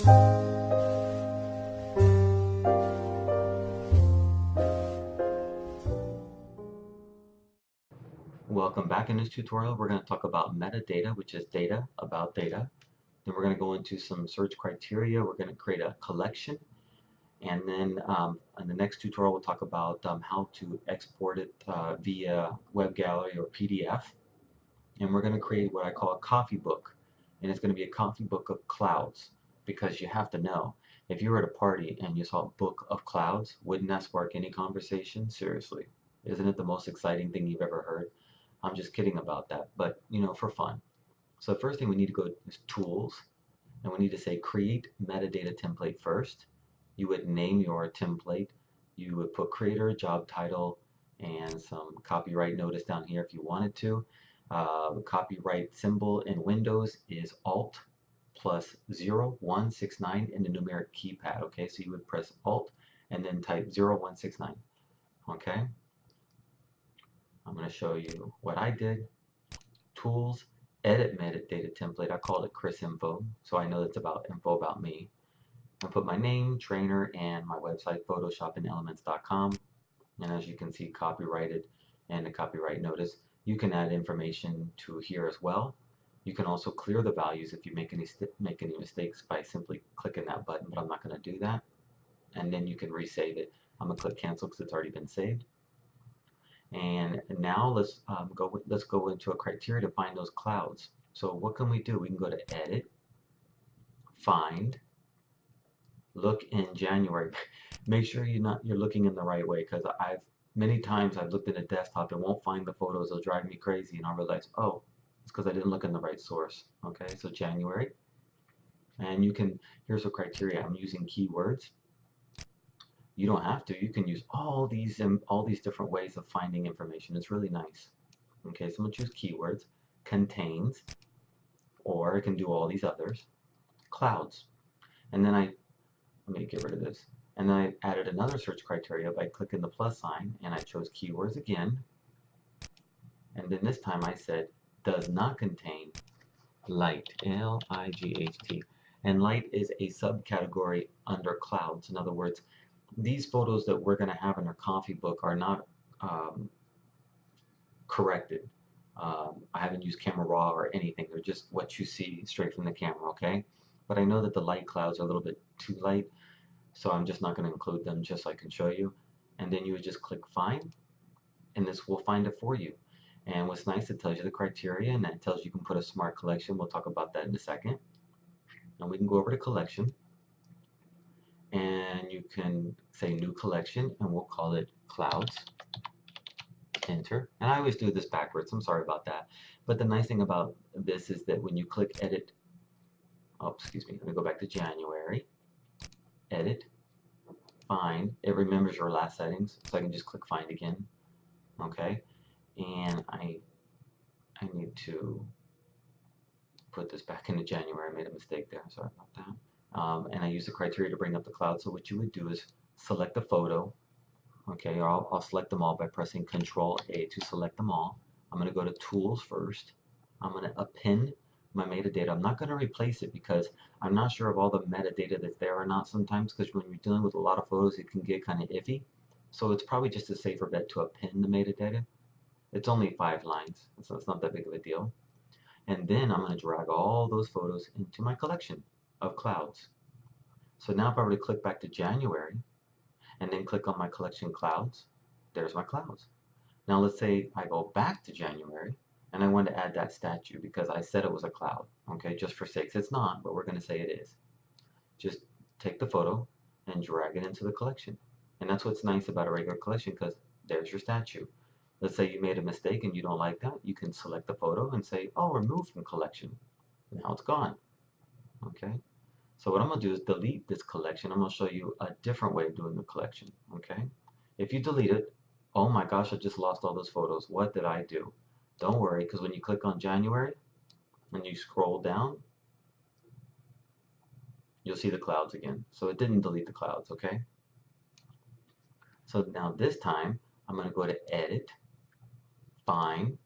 Welcome back. In this tutorial, we're going to talk about metadata, which is data about data. Then we're going to go into some search criteria. We're going to create a collection. And then in the next tutorial, we'll talk about how to export it via web gallery or PDF. And we're going to create what I call a coffee book. And it's going to be a coffee book of clouds, because you have to know, if you were at a party and you saw a book of clouds, wouldn't that spark any conversation? Seriously. Isn't it the most exciting thing you've ever heard? I'm just kidding about that, but for fun. So the first thing we need to go is tools, and we need to say create metadata template first. You would name your template. You would put creator, job title, and some copyright notice down here if you wanted to. Copyright symbol in Windows is Alt plus 0169 in the numeric keypad. Okay, so you would press Alt and then type 0169. Okay, I'm going to show you what I did. Tools, edit metadata template. I called it Chris Info, so I know it's about info about me. I put my name, trainer, and my website, photoshopindelements.com. And as you can see, copyrighted and a copyright notice. You can add information to here as well. You can also clear the values if you make any mistakes by simply clicking that button, but I'm not going to do that. And then you can resave it. I'm going to click cancel because it's already been saved. And now let's go into a criteria to find those clouds. So what can we do? We can go to edit, find, look in January. Make sure you're looking in the right way, because many times I've looked at a desktop and won't find the photos. It'll drive me crazy, and I'll realize, oh, it's because I didn't look in the right source. Okay, so January, and here's the criteria. I'm using keywords. You don't have to. You can use all these different ways of finding information. It's really nice. Okay, so I'm going to choose keywords, contains, or I can do all these others, clouds. And then let me get rid of this. And then I added another search criteria by clicking the plus sign, and I chose keywords again. And then this time I said, does not contain light, L-I-G-H-T. And light is a subcategory under clouds. In other words, these photos that we're going to have in our coffee book are not corrected. I haven't used camera raw or anything. They're just what you see straight from the camera, okay? But I know that the light clouds are a little bit too light, so I'm just not going to include them, just so I can show you. And then you would just click find, and this will find it for you. And what's nice, it tells you the criteria, and it tells you can put a smart collection. We'll talk about that in a second. And we can go over to collection, and you can say new collection, and we'll call it clouds. Enter. And I always do this backwards. I'm sorry about that. But the nice thing about this is that when you click edit, oh, excuse me, let me go back to January, edit, find, it remembers your last settings, so I can just click find again. Okay, and I need to put this back into January. I made a mistake there. Sorry about that. And I use the criteria to bring up the cloud. So what you would do is select the photo. Okay, or I'll select them all by pressing Control A to select them all. I'm going to go to Tools first. I'm going to append my metadata. I'm not going to replace it because I'm not sure of all the metadata that's there or not sometimes, because when you're dealing with a lot of photos, it can get kind of iffy. So it's probably just a safer bet to append the metadata. It's only 5 lines, so it's not that big of a deal. And then I'm going to drag all those photos into my collection of clouds. So now if I were to click back to January, and then click on my collection clouds, there's my clouds. Now let's say I go back to January and I want to add that statue because I said it was a cloud. Okay, just for sakes, it's not, but we're going to say it is. Just take the photo and drag it into the collection. And that's what's nice about a regular collection, because there's your statue. Let's say you made a mistake and you don't like that, you can select the photo and say, oh, remove from collection. Now it's gone. Okay. So what I'm going to do is delete this collection. I'm going to show you a different way of doing the collection, okay? If you delete it, oh my gosh, I just lost all those photos. What did I do? Don't worry, because when you click on January and you scroll down, you'll see the clouds again. So it didn't delete the clouds, okay? So now this time, I'm going to go to Edit, Find.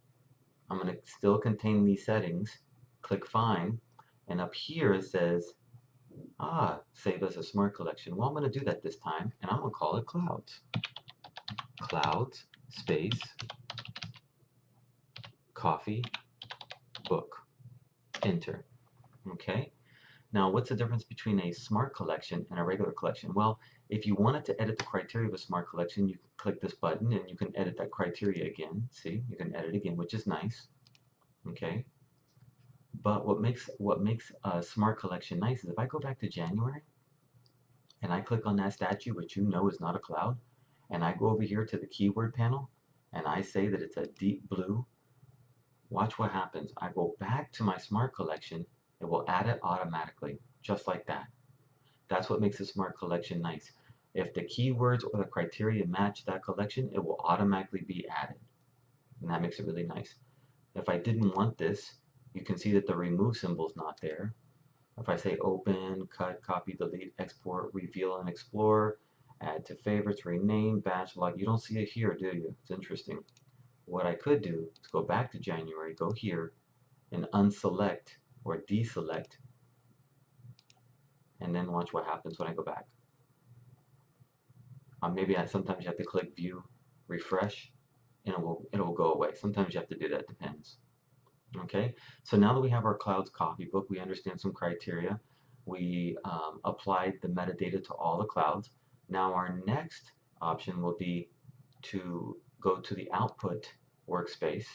I'm going to still contain these settings, click Find, and up here it says Save as a smart collection. Well, I'm going to do that this time, and I'm going to call it clouds. Clouds, space, coffee, book. Enter. Okay. Now, what's the difference between a smart collection and a regular collection? Well, if you wanted to edit the criteria of a smart collection, you can click this button and you can edit that criteria again. See, you can edit again, which is nice. Okay. But what makes a smart collection nice is if I go back to January and I click on that statue, which you know is not a cloud, and I go over here to the keyword panel and I say that it's a deep blue, watch what happens. I go back to my smart collection, it will add it automatically, just like that. That's what makes a smart collection nice. If the keywords or the criteria match that collection, it will automatically be added. And that makes it really nice. If I didn't want this, you can see that the remove symbol is not there. If I say open, cut, copy, delete, export, reveal, and explore, add to favorites, rename, batch log, you don't see it here, do you? It's interesting. What I could do is go back to January, go here, and unselect or deselect, and then watch what happens when I go back. Sometimes you have to click view, refresh, and it will go away. Sometimes you have to do that, depends. Okay, so now that we have our clouds copybook, we understand some criteria. We applied the metadata to all the clouds. Now our next option will be to go to the output workspace